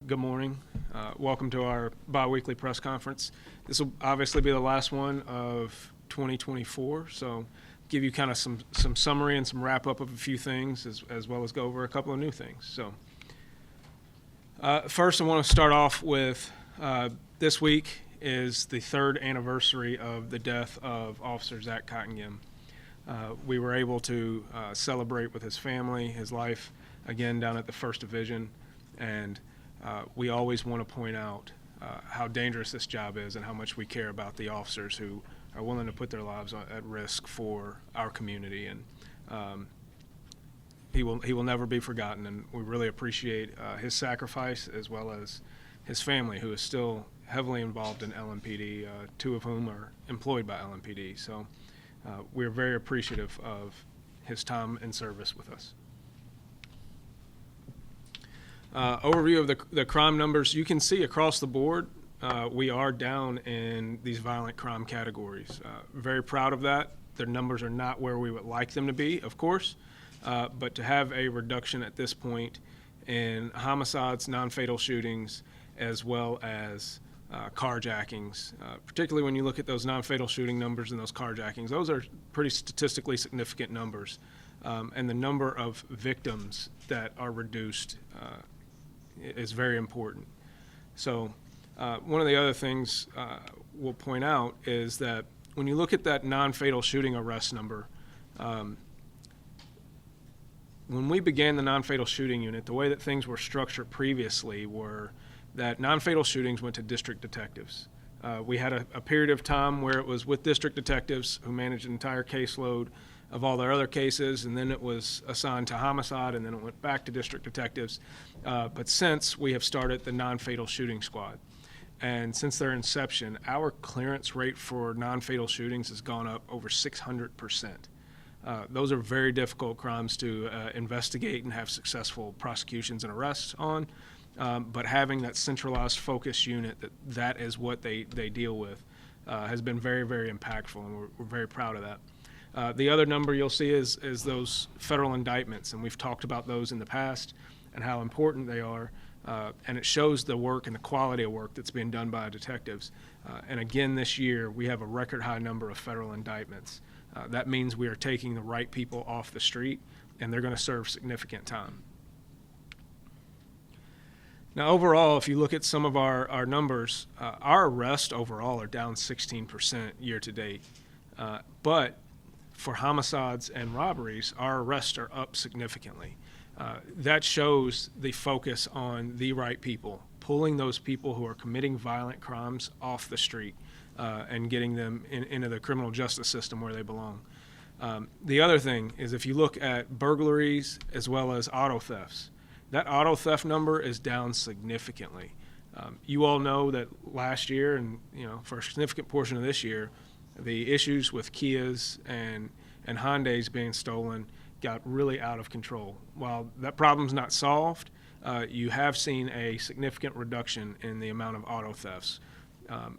Good morning. Welcome to our biweekly press conference. This will obviously be the last one of 2024, so give you kind of some summary and some wrap up of a few things, as well as go over a couple of new things. So first, I want to start off with this week is the third anniversary of the death of Officer Zach Cottengim. We were able to celebrate with his family, his life, again down at the 1st Division, and we always want to point out how dangerous this job is and how much we care about the officers who are willing to put their lives at risk for our community. And he will never be forgotten, and we really appreciate his sacrifice as well as his family, who is still heavily involved in LMPD, two of whom are employed by LMPD. So we're very appreciative of his time and service with us. Overview of the crime numbers. You can see across the board we are down in these violent crime categories. Very proud of that. Their numbers are not where we would like them to be, of course, but to have a reduction at this point in homicides, non-fatal shootings, as well as carjackings, particularly when you look at those non-fatal shooting numbers and those carjackings, those are pretty statistically significant numbers. And the number of victims that are reduced is very important. So one of the other things we'll point out is that when you look at that non-fatal shooting arrest number, when we began the non-fatal shooting unit, the way that things were structured previously were that non-fatal shootings went to district detectives. We had a period of time where it was with district detectives who managed an entire caseload of all their other cases, and then it was assigned to homicide, and then it went back to district detectives. But since we have started the non-fatal shooting squad, and since their inception, our clearance rate for non-fatal shootings has gone up over 600%. Those are very difficult crimes to investigate and have successful prosecutions and arrests on. But having that centralized focus unit that is what they deal with has been very, very impactful, and we're very proud of that. The other number you'll see is those federal indictments, and we've talked about those in the past and how important they are, and it shows the work and the quality of work that's being done by detectives. And again, this year, we have a record high number of federal indictments. That means we are taking the right people off the street, and they're going to serve significant time. Now, overall, if you look at some of our numbers, our arrests overall are down 16% year to date. But for homicides and robberies, our arrests are up significantly. That shows the focus on the right people, pulling those people who are committing violent crimes off the street and getting them into the criminal justice system where they belong. The other thing is, if you look at burglaries as well as auto thefts, that auto theft number is down significantly. You all know that last year, and for a significant portion of this year, the issues with Kias and Hyundais being stolen got really out of control. While that problem's not solved, you have seen a significant reduction in the amount of auto thefts.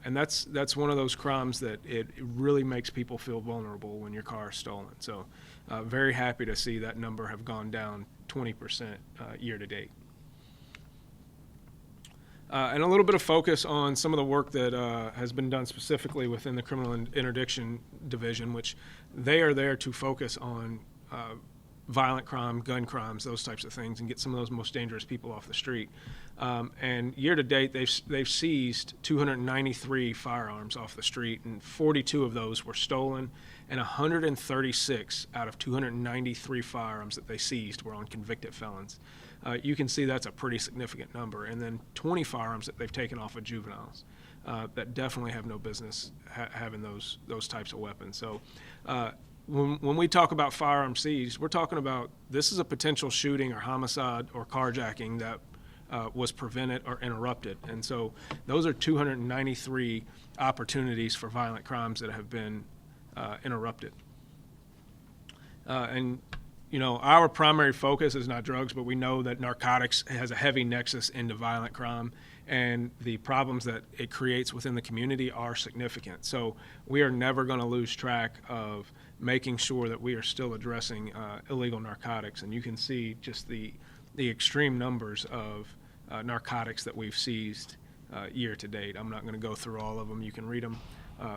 And that's one of those crimes that it really makes people feel vulnerable when your car is stolen. So very happy to see that number have gone down 20% year to date. And a little bit of focus on some of the work that has been done specifically within the Criminal Interdiction Division, which they are there to focus on violent crime, gun crimes, those types of things, and get some of those most dangerous people off the street. And year to date, they've seized 293 firearms off the street, and 42 of those were stolen, and 136 out of 293 firearms that they seized were on convicted felons. You can see that's a pretty significant number. And then 20 firearms that they've taken off of juveniles that definitely have no business having those types of weapons. So when we talk about firearms seized, we're talking about this is a potential shooting or homicide or carjacking that was prevented or interrupted. And so those are 293 opportunities for violent crimes that have been interrupted. And our primary focus is not drugs, but we know that narcotics has a heavy nexus into violent crime, and the problems that it creates within the community are significant. So we are never going to lose track of making sure that we are still addressing illegal narcotics. And you can see just the extreme numbers of narcotics that we've seized year to date. I'm not going to go through all of them. You can read them.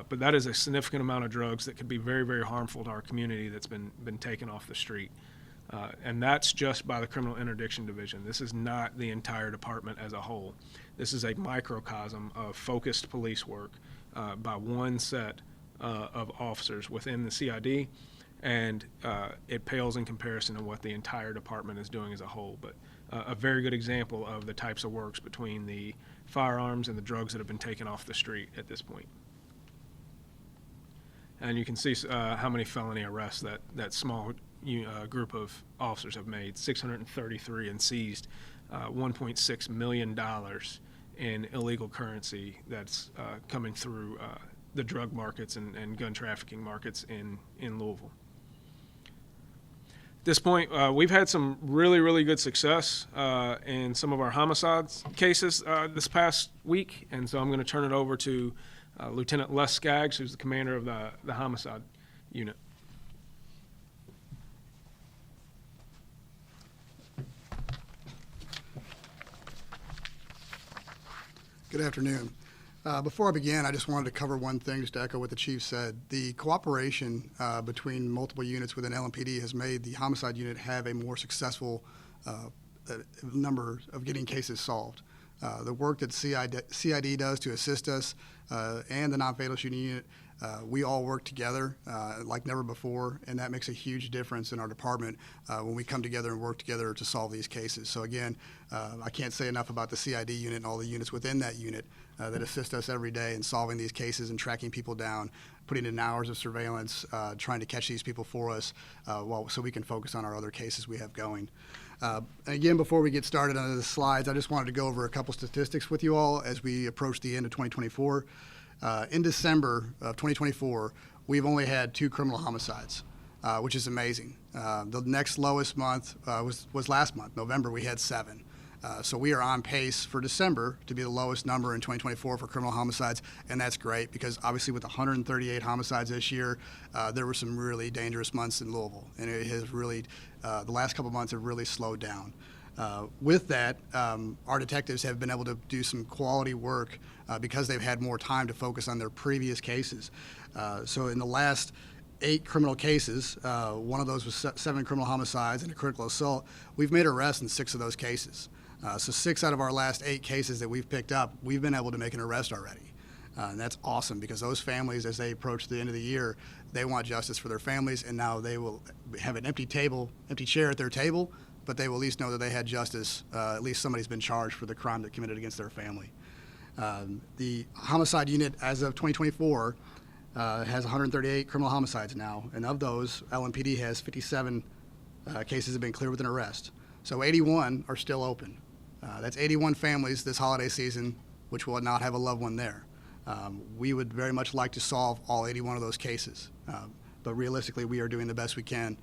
But that is a significant amount of drugs that could be very, very harmful to our community that's been taken off the street. And that's just by the Criminal Interdiction Division. This is not the entire department as a whole. This is a microcosm of focused police work by one set of officers within the CID, and it pales in comparison to what the entire department is doing as a whole. But a very good example of the types of works between the firearms and the drugs that have been taken off the street at this point. And you can see how many felony arrests that small group of officers have made, 633, and seized $1.6 million in illegal currency that's coming through the drug markets and gun trafficking markets in Louisville. At this point, we've had some really, really good success in some of our homicides cases this past week, and so I'm going to turn it over to Lieutenant Les Skaggs, who's the commander of the homicide unit. Good afternoon. Before I begin, I just wanted to cover one thing, just to echo what the chief said. The cooperation between multiple units within LMPD has made the homicide unit have a more successful number of getting cases solved. The work that CID does to assist us and the non-fatal shooting unit, we all work together like never before, and that makes a huge difference in our department when we come together and work together to solve these cases. So again, I can't say enough about the CID unit and all the units within that unit that assist us every day in solving these cases and tracking people down, putting in hours of surveillance, trying to catch these people for us so we can focus on our other cases we have going. And again, before we get started on the slides, I just wanted to go over a couple statistics with you all as we approach the end of 2024. In December of 2024, we've only had 2 criminal homicides, which is amazing. The next lowest month was last month, November. We had 7. So we are on pace for December to be the lowest number in 2024 for criminal homicides, and that's great because obviously with 138 homicides this year, there were some really dangerous months in Louisville, and it has really, the last couple months have really slowed down. With that, our detectives have been able to do some quality work because they've had more time to focus on their previous cases. So in the last 8 criminal cases, one of those was 7 criminal homicides and a critical assault. We've made arrests in 6 of those cases. So 6 out of our last 8 cases that we've picked up, we've been able to make an arrest already. And that's awesome because those families, as they approach the end of the year, they want justice for their families, and now they will have an empty chair at their table, but they will at least know that they had justice. At least somebody's been charged for the crime that committed against their family. The homicide unit, as of 2024, has 138 criminal homicides now, and of those, LMPD has 57 cases that have been cleared with an arrest. So 81 are still open. That's 81 families this holiday season which will not have a loved one there. We would very much like to solve all 81 of those cases, but realistically, we are doing the best we can.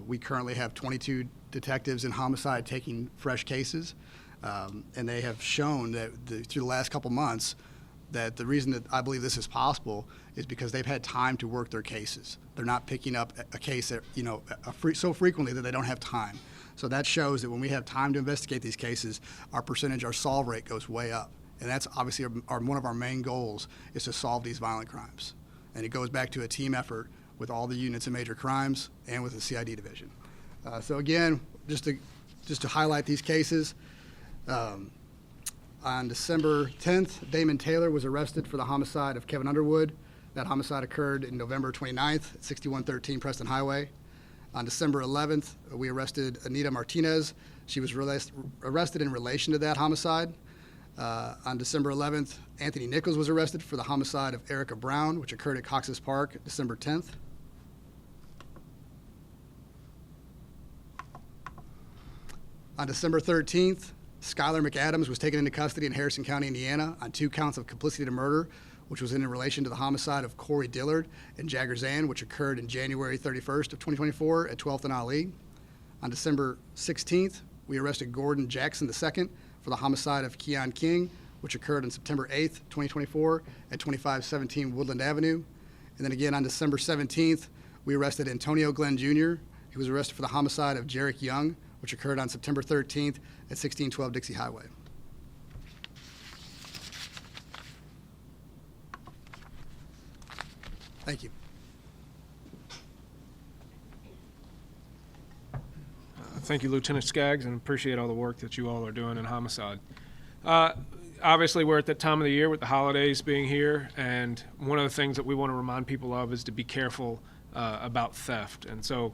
We currently have 22 detectives in homicide taking fresh cases, and they have shown that through the last couple months that the reason that I believe this is possible is because they've had time to work their cases. They're not picking up a case that, so frequently that they don't have time. So that shows that when we have time to investigate these cases, our solve rate goes way up. And that's obviously one of our main goals is to solve these violent crimes. And it goes back to a team effort with all the units of major crimes and with the CID division. So again, just to highlight these cases, on December 10th, Damon Taylor was arrested for the homicide of Kevin Underwood. That homicide occurred in November 29th at 6113 Preston Highway. On December 11th, we arrested Anita Martinez. She was arrested in relation to that homicide. On December 11th, Anthony Nichols was arrested for the homicide of Erica Brown, which occurred at Cox's Park December 10th. On December 13th, Skylar McAdams was taken into custody in Harrison County, Indiana, on 2 counts of complicity to murder, which was in relation to the homicide of Corey Dillard and Jagger Zan, which occurred in January 31st of 2024 at 12th and Ali. On December 16th, we arrested Gordon Jackson II for the homicide of Keon King, which occurred on September 8th, 2024 at 2517 Woodland Avenue. And then again on December 17th, we arrested Antonio Glenn Jr. He was arrested for the homicide of Jarek Young, which occurred on September 13th at 1612 Dixie Highway. Thank you. Thank you, Lieutenant Skaggs, and appreciate all the work that you all are doing in homicide. Obviously, we're at that time of the year with the holidays being here, and one of the things that we want to remind people of is to be careful about theft. And so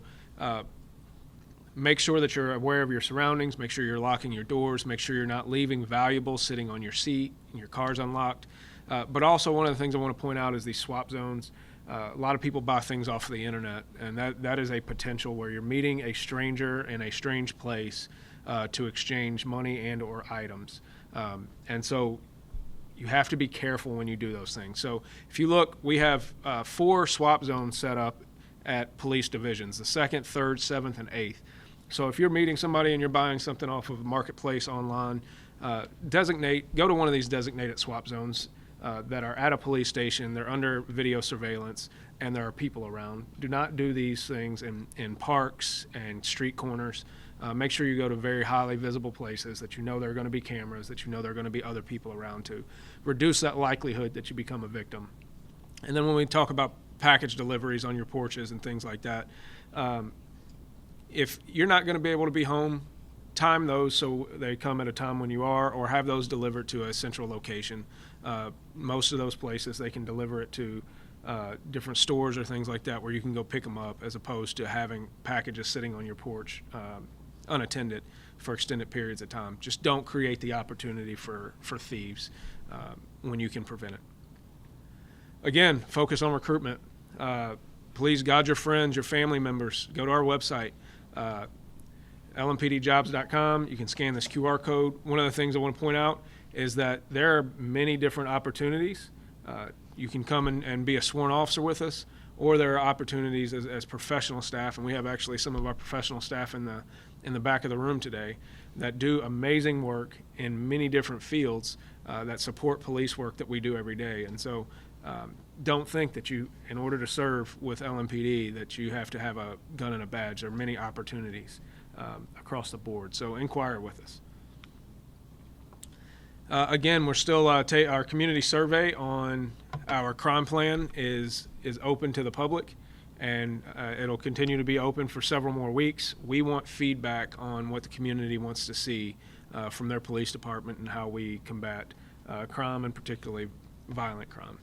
make sure that you're aware of your surroundings, make sure you're locking your doors, make sure you're not leaving valuables sitting on your seat and your car's unlocked. But also one of the things I want to point out is these swap zones. A lot of people buy things off the internet, and that is a potential where you're meeting a stranger in a strange place to exchange money and or items. And so you have to be careful when you do those things. So if you look, we have 4 swap zones set up at police divisions, the 2nd, 3rd, 7th, and 8th. So if you're meeting somebody and you're buying something off of a marketplace online, go to one of these designated swap zones that are at a police station. They're under video surveillance, and there are people around. Do not do these things in parks and street corners. Make sure you go to very highly visible places that you know there are going to be cameras, that you know there are going to be other people around to reduce that likelihood that you become a victim. And then when we talk about package deliveries on your porches and things like that, if you're not going to be able to be home, time those so they come at a time when you are, or have those delivered to a central location. Most of those places, they can deliver it to different stores or things like that where you can go pick them up, as opposed to having packages sitting on your porch unattended for extended periods of time. Just don't create the opportunity for thieves when you can prevent it. Again, focus on recruitment. Please guide your friends, your family members. Go to our website, LMPDjobs.com. You can scan this QR code. One of the things I want to point out is that there are many different opportunities. You can come and be a sworn officer with us, or there are opportunities as professional staff, and we have actually some of our professional staff in the back of the room today that do amazing work in many different fields that support police work that we do every day. And so don't think that you, in order to serve with LMPD, that you have to have a gun and a badge. There are many opportunities across the board, so inquire with us. Again, we're still our community survey on our crime plan is open to the public, and it'll continue to be open for several more weeks. We want feedback on what the community wants to see from their police department and how we combat crime, and particularly violent crime.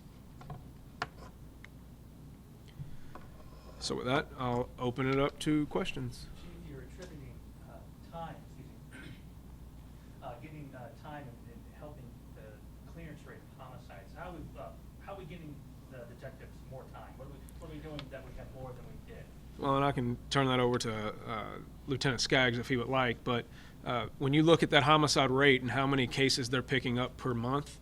So with that, I'll open it up to questions. Chief, you're attributing time, getting time in helping the clearance rate of homicides. How are we getting the detectives more time? What are we doing that we have more than we did? Well, and I can turn that over to Lieutenant Skaggs if he would like, but when you look at that homicide rate and how many cases they're picking up per month,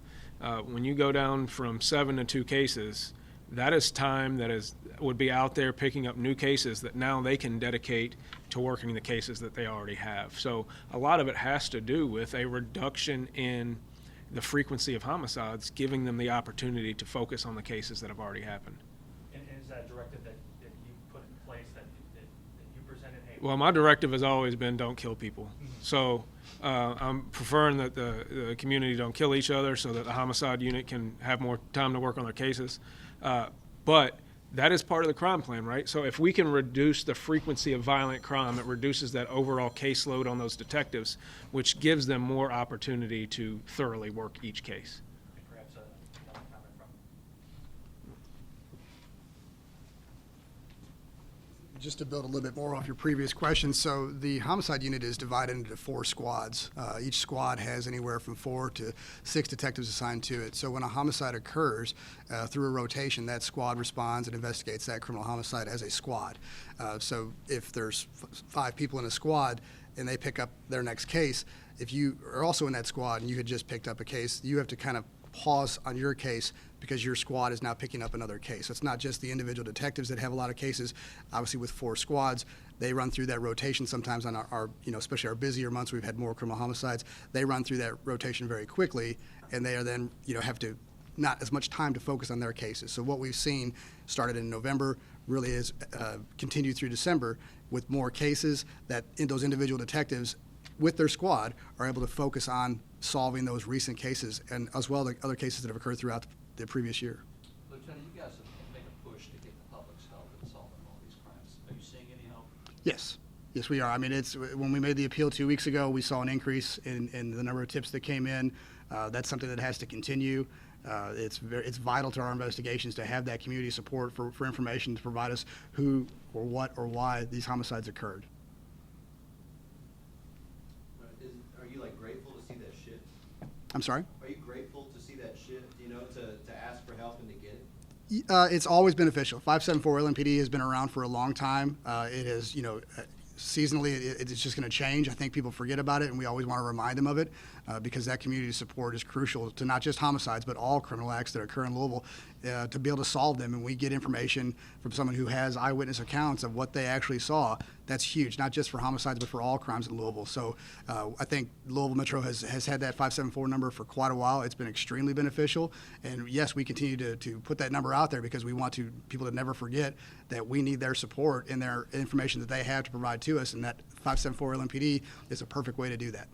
when you go down from 7 to 2 cases, that is time that would be out there picking up new cases that now they can dedicate to working the cases that they already have. So a lot of it has to do with a reduction in the frequency of homicides, giving them the opportunity to focus on the cases that have already happened. And is that a directive that you put in place that you presented? Hey, well, my directive has always been don't kill people. Mm-hmm. So I'm preferring that the community don't kill each other so that the homicide unit can have more time to work on their cases. But that is part of the crime plan, right? So if we can reduce the frequency of violent crime, it reduces that overall caseload on those detectives, which gives them more opportunity to thoroughly work each case. And perhaps another comment from. Just to build a little bit more off your previous question, so the homicide unit is divided into 4 squads. Each squad has anywhere from 4 to 6 detectives assigned to it. So when a homicide occurs, through a rotation, that squad responds and investigates that criminal homicide as a squad. So if there's 5 people in a squad and they pick up their next case, if you are also in that squad and you had just picked up a case, you have to kind of pause on your case because your squad is now picking up another case. So it's not just the individual detectives that have a lot of cases. Obviously, with 4 squads, they run through that rotation sometimes on our especially our busier months, we've had more criminal homicides. They run through that rotation very quickly, and they are then, have to not as much time to focus on their cases. So what we've seen started in November really is continued through December with more cases that those individual detectives with their squad are able to focus on solving those recent cases, and as well the other cases that have occurred throughout the previous year. Lieutenant, you guys make a push to get Yes. Yes, we are. I mean, it's when we made the appeal 2 weeks ago, we saw an increase in the number of tips that came in. That's something that has to continue. It's vital to our investigations to have that community support for information to provide us who or what or why these homicides occurred. Are you like grateful to see that shift? I'm sorry? Are you grateful to see that shift, you know, to ask for help and to get it? It's always beneficial. 574 LMPD has been around for a long time. It has, seasonally, it's just going to change. I think people forget about it, and we always want to remind them of it because that community support is crucial to not just homicides, but all criminal acts that occur in Louisville to be able to solve them. And we get information from someone who has eyewitness accounts of what they actually saw. That's huge, not just for homicides, but for all crimes in Louisville. So I think Louisville Metro has had that 574 number for quite a while. It's been extremely beneficial. And yes, we continue to put that number out there because we want people to never forget that we need their support and their information that they have to provide to us. And that 574 LMPD is a perfect way to do that.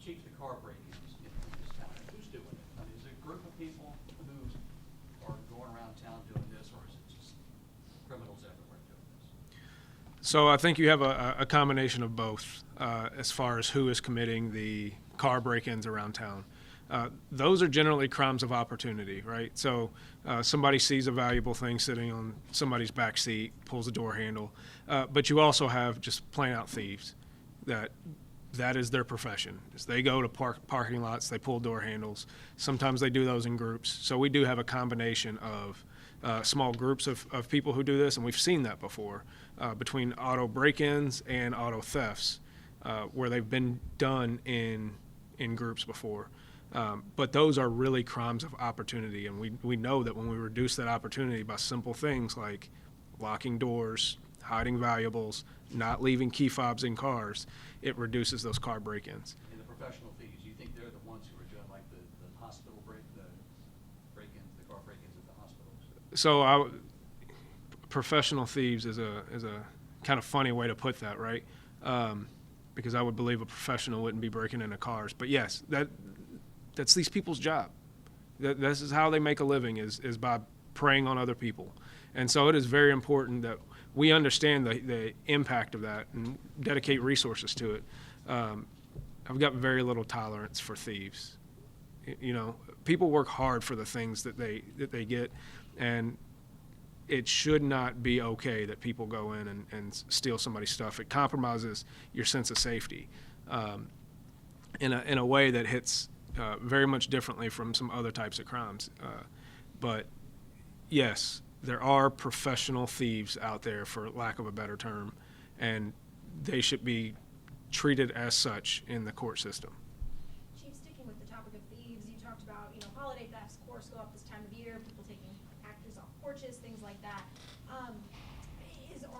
Chief, the car break-ins in this town, who's doing it? I mean, is it a group of people who are going around town doing this, or is it just criminals everywhere doing this? So I think you have a combination of both as far as who is committing the car break-ins around town. Those are generally crimes of opportunity, right? So somebody sees a valuable thing sitting on somebody's back seat, pulls the door handle, but you also have just plain out thieves that is their profession. Is they go to parking lots, they pull door handles. Sometimes they do those in groups. So we do have a combination of small groups of people who do this, and we've seen that before between auto break-ins and auto thefts where they've been done in groups before. But those are really crimes of opportunity, and we know that when we reduce that opportunity by simple things like locking doors, hiding valuables, not leaving key fobs in cars, it reduces those car break-ins. And the professional thieves, you think they're the ones who are doing like the hospital break-ins, the car break-ins at the hospitals? So professional thieves is a kind of funny way to put that, right? Because I would believe a professional wouldn't be breaking into cars. But yes, that's these people's job. This is how they make a living is by preying on other people. And so it is very important that we understand the impact of that and dedicate resources to it. I've got very little tolerance for thieves. People work hard for the things that they get, and it should not be okay that people go in and steal somebody's stuff. It compromises your sense of safety in a way that hits very much differently from some other types of crimes. But yes, there are professional thieves out there, for lack of a better term, and they should be treated as such in the court system. Chief, sticking with the topic of thieves, you talked about, holiday thefts, of course, go up this time of year, people taking packages off porches, things like that.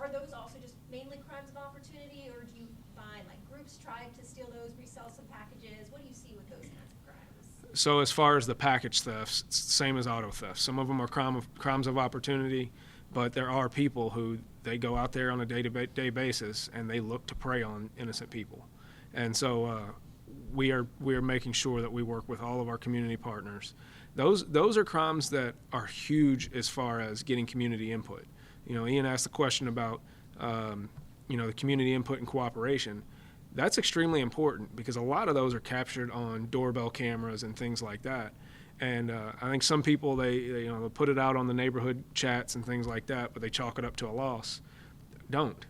Are those also just mainly crimes of opportunity, or do you find like groups try to steal those, resell some packages? What do you see with those kinds of crimes? So as far as the package thefts, it's the same as auto theft. Some of them are crimes of opportunity, but there are people who they go out there on a day-to-day basis and they look to prey on innocent people. And so we are making sure that we work with all of our community partners. Those are crimes that are huge as far as getting community input. Ian asked the question about the community input and cooperation. That's extremely important because a lot of those are captured on doorbell cameras and things like that. And I think some people they'll put it out on the neighborhood chats and things like that, but they chalk it up to a loss. Don't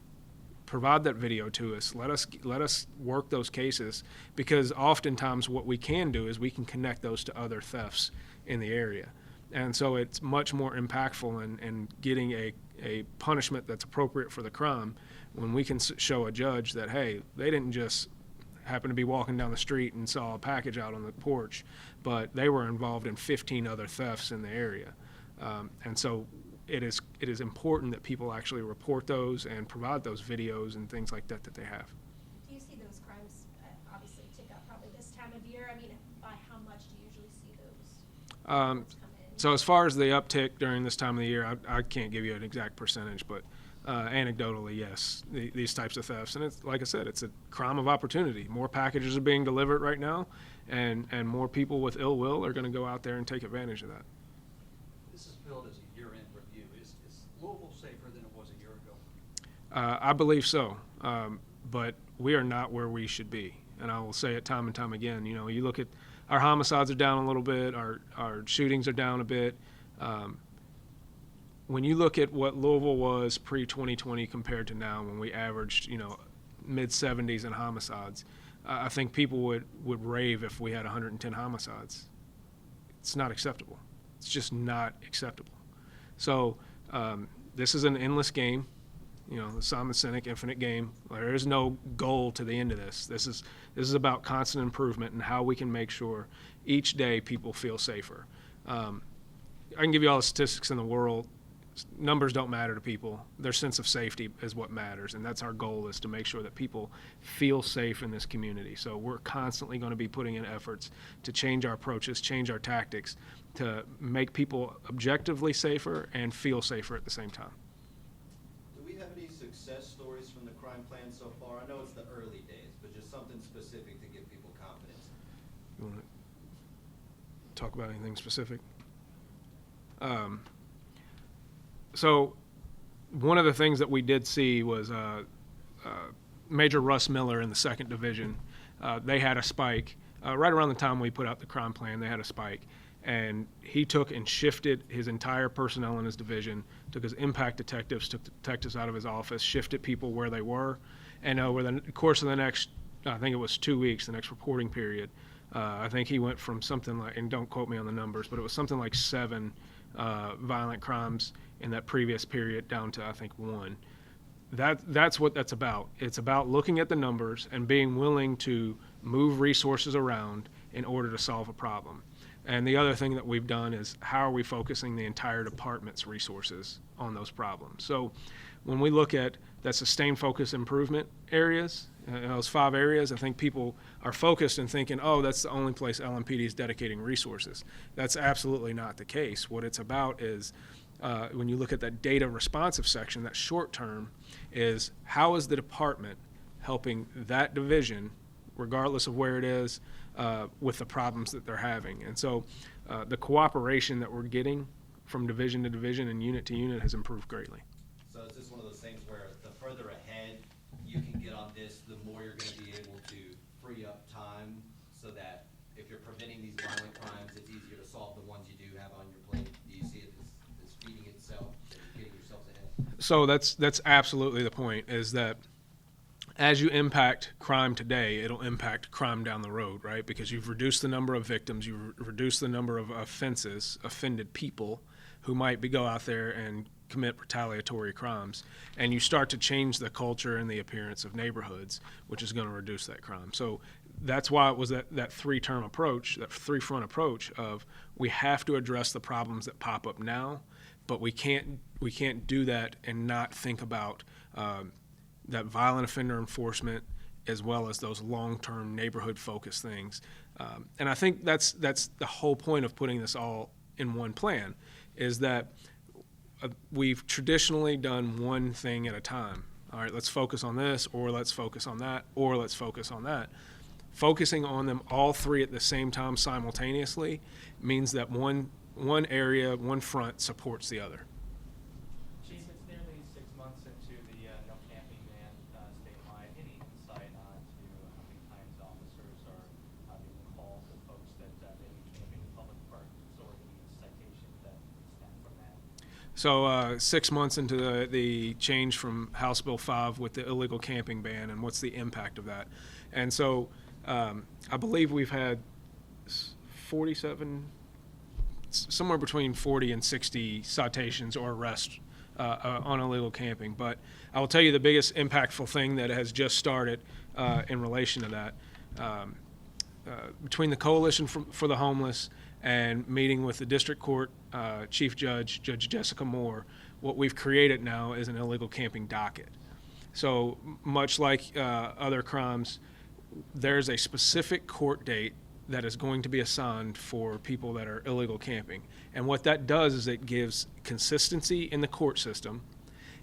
provide that video to us. Let us work those cases, because oftentimes what we can do is we can connect those to other thefts in the area. And so it's much more impactful in getting a punishment that's appropriate for the crime when we can show a judge that, hey, they didn't just happen to be walking down the street and saw a package out on the porch, but they were involved in 15 other thefts in the area. And so it is important that people actually report those and provide those videos and things like that they have. Do you see those crimes obviously tick up probably this time of year? I mean, by how much do you usually see those come in? So as far as the uptick during this time of the year, I can't give you an exact percentage, but anecdotally, yes, these types of thefts. And it's, like I said, it's a crime of opportunity. More packages are being delivered right now, and more people with ill will are going to go out there and take advantage of that. This is billed as a year-end review. Is Louisville safer than it was a year ago? I believe so, but we are not where we should be. And I will say it time and time again. You know, you look at our homicides are down a little bit, our shootings are down a bit. When you look at what Louisville was pre-2020 compared to now, when we averaged, you know, mid-70s in homicides, I think people would rave if we had 110 homicides. It's not acceptable. It's just not acceptable. So this is an endless game. You know, the Simon Sinek infinite game. There is no goal to the end of this. This is about constant improvement and how we can make sure each day people feel safer. I can give you all the statistics in the world. Numbers don't matter to people. Their sense of safety is what matters, and that's our goal, is to make sure that people feel safe in this community. So we're constantly going to be putting in efforts to change our approaches, change our tactics, to make people objectively safer and feel safer at the same time. Do we have any success stories from the crime plan so far? I know it's the early days, but just something specific to give people confidence. You want to talk about anything specific? So one of the things that we did see was Major Russ Miller in the 2nd Division. They had a spike. Right around the time we put out the crime plan, they had a spike. And he took and shifted his entire personnel in his division, took his impact detectives, took the detectives out of his office, shifted people where they were. And over the course of the next, I think it was 2 weeks, the next reporting period, I think he went from something like, and don't quote me on the numbers, but it was something like 7 violent crimes in that previous period down to, I think, 1. That's what that's about. It's about looking at the numbers and being willing to move resources around in order to solve a problem. And the other thing that we've done is, how are we focusing the entire department's resources on those problems? So when we look at that sustained focus improvement areas, those 5 areas, I think people are focused and thinking, oh, that's the only place LMPD is dedicating resources. That's absolutely not the case. What it's about is, when you look at that data responsive section, that short term, is how is the department helping that division, regardless of where it is, with the problems that they're having. And so the cooperation that we're getting from division to division and unit to unit has improved greatly. So is this one of those things where the further ahead you can get on this, the more you're going to be able to free up time, so that if you're preventing these violent crimes, it's easier to solve the ones you do have on your plate? Do you see it as feeding itself, getting yourselves ahead? So that's absolutely the point, is that as you impact crime today, it'll impact crime down the road, right? Because you've reduced the number of victims, you've reduced the number of offended people who might go out there and commit retaliatory crimes. And you start to change the culture and the appearance of neighborhoods, which is going to reduce that crime. So that's why it was that three-term approach, that three-front approach of, we have to address the problems that pop up now, but we can't do that and not think about that violent offender enforcement, as well as those long-term neighborhood-focused things. And I think that's the whole point of putting this all in one plan, is that we've traditionally done one thing at a time. All right, let's focus on this, or let's focus on that, or let's focus on that. Focusing on them all 3 at the same time simultaneously means that one area, one front supports the other. Chief, it's nearly 6 months into the no camping ban statewide. Any insight on to how many times officers are being called to folks that they be camping in public parks, or any citations that stem from that? So 6 months into the change from House Bill 5 with the illegal camping ban, and what's the impact of that? And so I believe we've had 47, somewhere between 40 and 60 citations or arrests on illegal camping. But I will tell you the biggest impactful thing that has just started in relation to that, between the Coalition for the Homeless and meeting with the District Court Chief Judge Jessica Moore, what we've created now is an illegal camping docket. So much like other crimes, there's a specific court date that is going to be assigned for people that are illegal camping. And what that does is it gives consistency in the court system.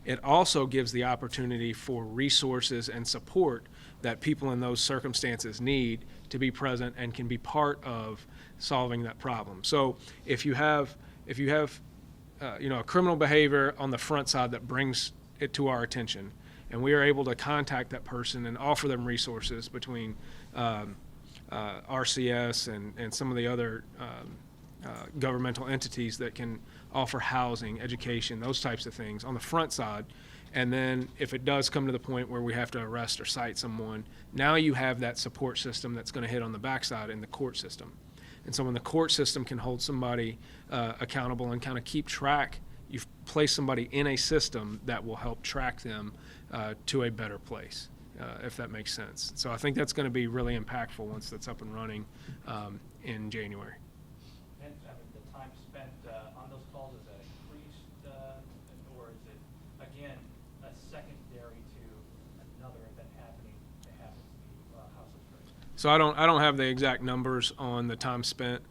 It also gives the opportunity for resources and support that people in those circumstances need to be present and can be part of solving that problem. So if you have a criminal behavior on the front side that brings it to our attention, and we are able to contact that person and offer them resources between RCS and some of the other governmental entities that can offer housing, education, those types of things on the front side. And then if it does come to the point where we have to arrest or cite someone, now you have that support system that's going to hit on the backside in the court system. And so when the court system can hold somebody accountable and kind of keep track, you've placed somebody in a system that will help track them to a better place, if that makes sense. So I think that's going to be really impactful once that's up and running in January. And the time spent on those calls, is that increased, or is it, again, a secondary to another event happening that happens to be House of Prayer? So I don't have the exact numbers on the time spent.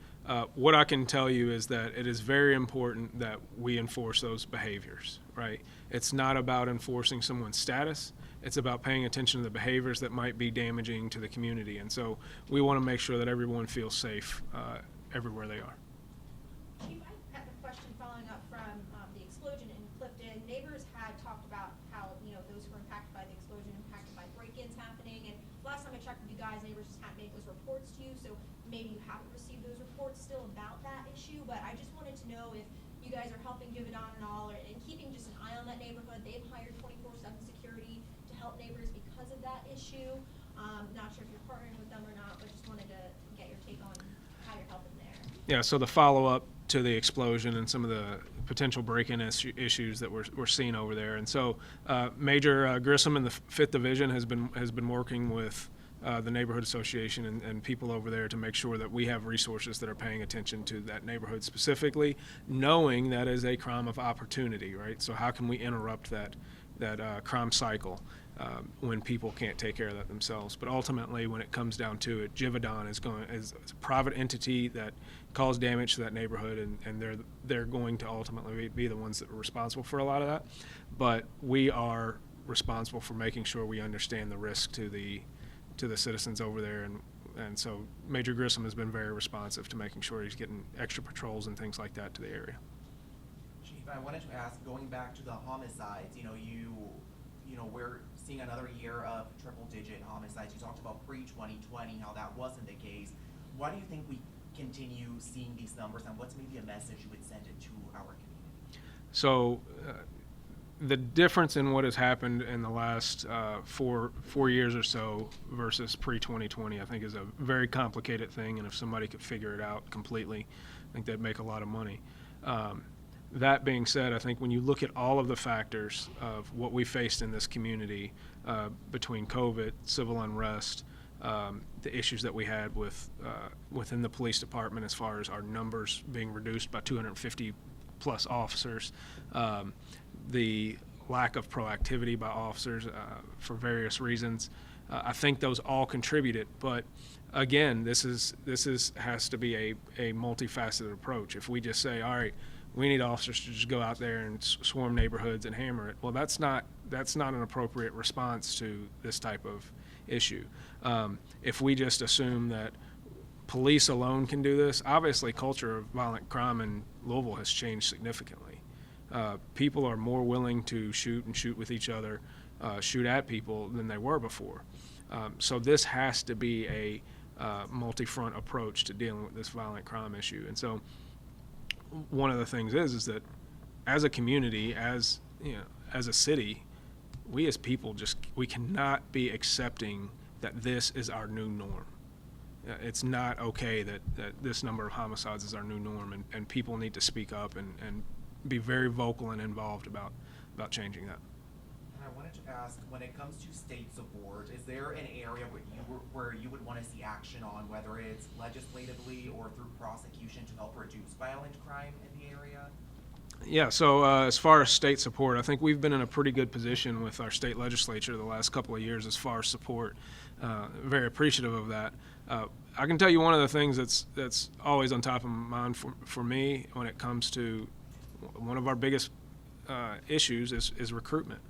What I can tell you is that it is very important that we enforce those behaviors, right? It's not about enforcing someone's status. It's about paying attention to the behaviors that might be damaging to the community. And so we want to make sure that everyone feels safe everywhere they are. Chief, I have a question following up from the explosion in Clifton. Neighbors had talked about how, those who were impacted by the explosion, impacted by break-ins happening. And last time I checked with you guys, neighbors just hadn't made those reports to you. So maybe you haven't received those reports still about that issue. But I just wanted to know if you guys are helping Givaudan and all, and keeping just an eye on that neighborhood. They've hired 24/7 security to help neighbors because of that issue. Not sure if you're partnering with them or not, but just wanted to get your take on how you're helping there. Yeah, so the follow-up to the explosion and some of the potential break-in issues that we're seeing over there. And so Major Grissom in the 5th Division has been working with the neighborhood association and people over there to make sure that we have resources that are paying attention to that neighborhood specifically, knowing that is a crime of opportunity, right? So how can we interrupt that crime cycle when people can't take care of that themselves? But ultimately, when it comes down to it, Givaudan is a private entity that caused damage to that neighborhood, and they're going to ultimately be the ones that are responsible for a lot of that. But we are responsible for making sure we understand the risk to the citizens over there, and so Major Grissom has been very responsive to making sure he's getting extra patrols and things like that to the area. Chief, I wanted to ask, going back to the homicides, we're seeing another year of triple-digit homicides. You talked about pre-2020, how that wasn't the case. Why do you think we continue seeing these numbers, and what's maybe a message you would send it to our community? So the difference in what has happened in the last 4 years or so versus pre-2020, I think, is a very complicated thing, and if somebody could figure it out completely, I think they'd make a lot of money. That being said, I think when you look at all of the factors of what we faced in this community between COVID, civil unrest, the issues that we had within the police department as far as our numbers being reduced by 250 plus officers, the lack of proactivity by officers for various reasons, I think those all contributed. But again, this has to be a multifaceted approach. If we just say, all right, we need officers to just go out there and swarm neighborhoods and hammer it, well, that's not an appropriate response to this type of issue. If we just assume that police alone can do this, obviously culture of violent crime in Louisville has changed significantly. People are more willing to shoot with each other, shoot at people than they were before. So this has to be a multi-front approach to dealing with this violent crime issue. And so one of the things is that as a community, as a city, we as people we cannot be accepting that this is our new norm. It's not okay that this number of homicides is our new norm, and people need to speak up and be very vocal and involved about changing that. And I wanted to ask, when it comes to state support, is there an area where you would want to see action on, whether it's legislatively or through prosecution, to help reduce violent crime in the area? Yeah, so as far as state support, I think we've been in a pretty good position with our state legislature the last couple of years as far as support. Very appreciative of that. I can tell you one of the things that's always on top of mind for me when it comes to one of our biggest issues is recruitment.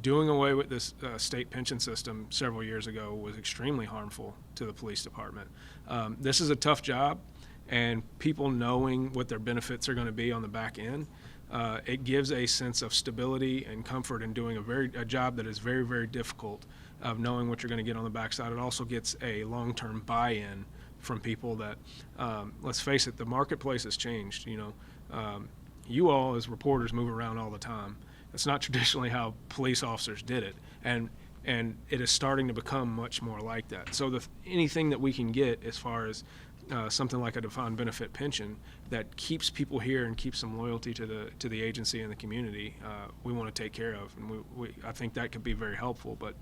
Doing away with this state pension system several years ago was extremely harmful to the police department. This is a tough job, and people knowing what their benefits are going to be on the back end, it gives a sense of stability and comfort in doing a job that is very, very difficult, of knowing what you're going to get on the backside. It also gets a long-term buy-in from people that, let's face it, the marketplace has changed. You all as reporters move around all the time. That's not traditionally how police officers did it, and it is starting to become much more like that. So anything that we can get as far as something like a defined benefit pension that keeps people here and keeps some loyalty to the agency and the community, we want to take care of, and I think that could be very helpful. But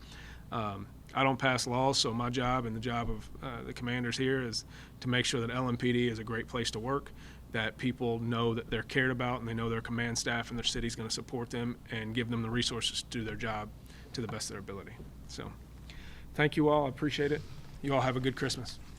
I don't pass laws, so my job and the job of the commanders here is to make sure that LMPD is a great place to work, that people know that they're cared about, and they know their command staff and their city is going to support them and give them the resources to do their job to the best of their ability. So thank you all. I appreciate it. You all have a good Christmas.